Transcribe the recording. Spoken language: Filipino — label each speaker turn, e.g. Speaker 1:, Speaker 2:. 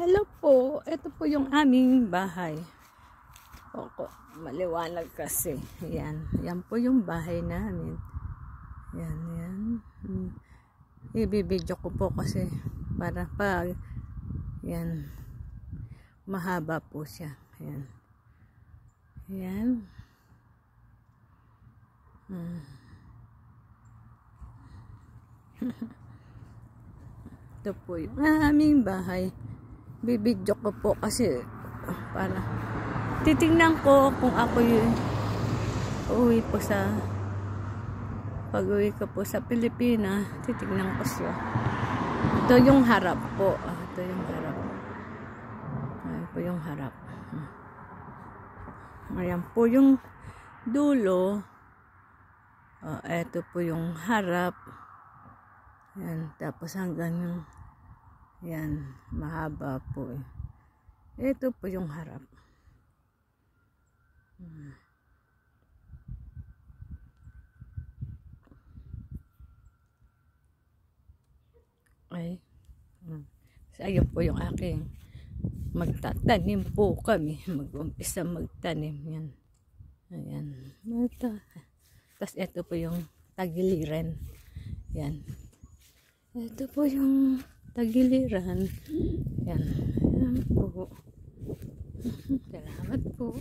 Speaker 1: Hello po, ito po yung aming bahay. Opo, maliwanag kasi. Yan, yan po yung bahay namin. Yan, yan. Ibibidyo ko po kasi para pag yan, mahaba po siya. Yan. Yan. Ito po yung aming bahay. Bibidyo ko po kasi para titingnan ko kung ako yung uuwi po sa pag-uwi ko po sa Pilipinas. Titingnan ko siya. Ito yung harap po. Ito yung harap. Ayan po yung harap. Ayan po yung dulo. Ito po yung harap. Ayan. Tapos hanggang yung yan, mahaba po eh. Ito po yung harap. Ay. So, ayun po yung aking magtatanim po kami. Mag-umpisa magtanim. Yan. Ayan. Tapos ito po yung tagiliran. Yan. Ito po yung tagiliran. Yan. Yan po. Salamat po.